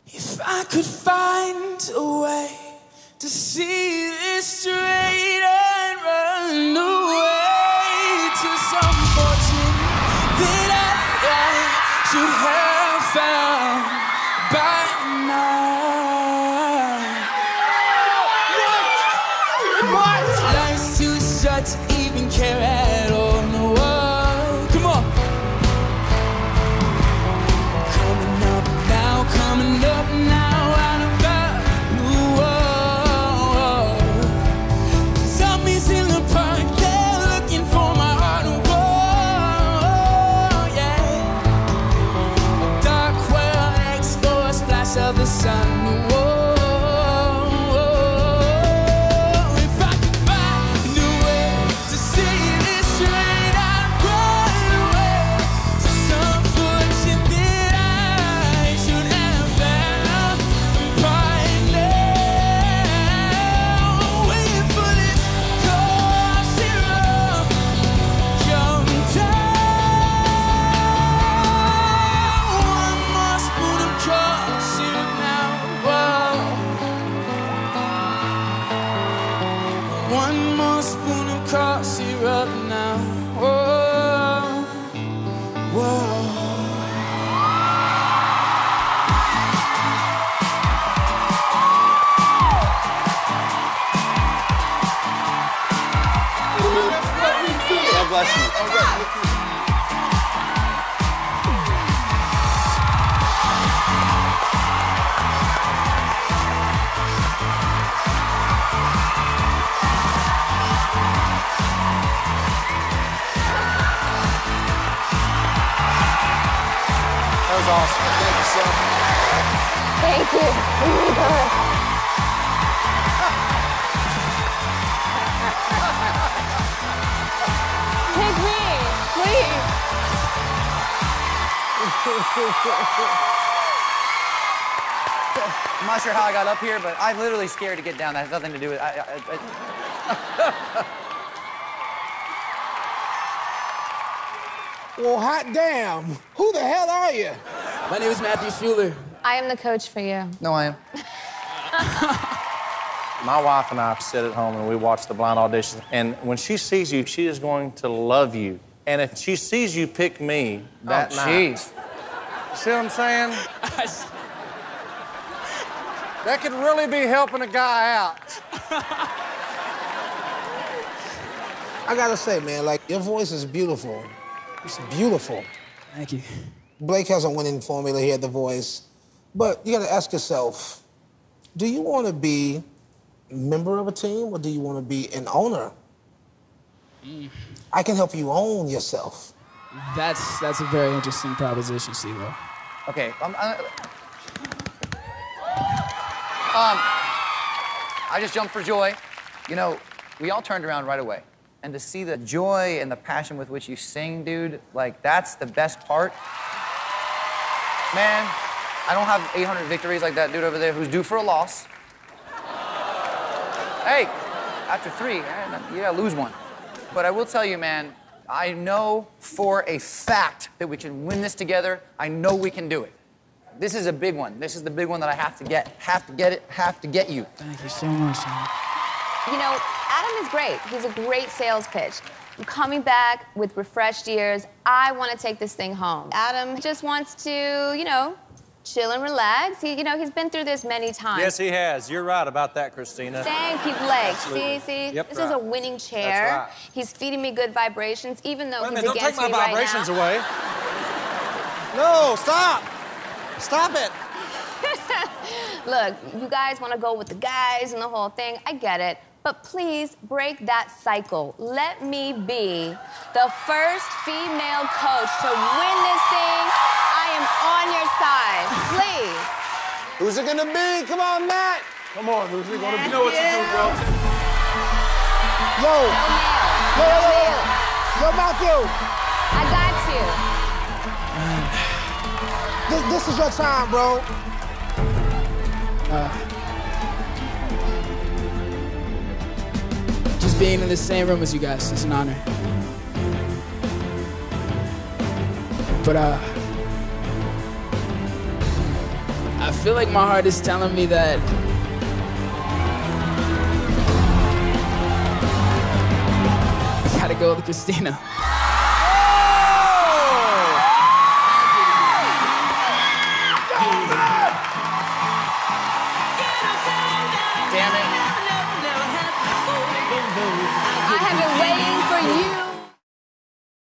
If I could find a way to see this straight and run away to some fortune that I should have found by now. What? Life's too short to even care at all. No, come on. Coming up now, coming up now, out of the wall. Zombies in the park, they're looking for my heart. Whoa, yeah. A dark well next door, splash of the sun. Whoa. One more spoon of cough syrup now. Whoa, whoa. God bless you. That was awesome. Thank you so much. Thank you. Oh my God. Take me, please. I'm not sure how I got up here, but I'm literally scared to get down. That has nothing to do with Well, hot damn. Who the hell are you? My name is Matthew Schuler. I am the coach for you. No, I am. My wife and I sit at home and we watch the blind auditions. And when she sees you, she is going to love you. And if she sees you pick me that night... Jeez. See what I'm saying? That could really be helping a guy out. I gotta say, man, like, your voice is beautiful. It's beautiful. Thank you. Blake has a winning formula here at The Voice. But you gotta ask yourself, do you wanna be a member of a team or do you wanna be an owner? I can help you own yourself. That's a very interesting proposition, CeeLo. Okay, I just jumped for joy. You know, we all turned around right away. And to see the joy and the passion with which you sing, dude, like, that's the best part. Man, I don't have 800 victories like that dude over there who's due for a loss. Hey, after 3, you gotta lose one. But I will tell you, man, I know for a fact that we can win this together. I know we can do it. This is a big one. This is the big one that I have to get. Have to get it, have to get you. Thank you so much, man. You know, Adam is great. He's a great sales pitch. I'm coming back with refreshed ears. I want to take this thing home. Adam just wants to, you know, chill and relax. He's been through this many times. Yes, he has. You're right about that, Christina. Thank you, Blake. Absolutely. See? Yep, This is a winning chair. That's right. He's feeding me good vibrations, even though he's Don't against take me my right vibrations now. away. No, stop. Stop it. Look, you guys want to go with the guys and the whole thing. I get it. But please break that cycle. Let me be the first female coach to win this thing. I am on your side. Please. Who's it gonna be? Come on, Matt. Come on, who's it gonna be? You know what to do, bro. Yo. No, Yo, Matthew. I got you. This is your time, bro. Just being in the same room as you guys is an honor. But I feel like my heart is telling me that I gotta go with Christina. Damn it. I have been waiting for you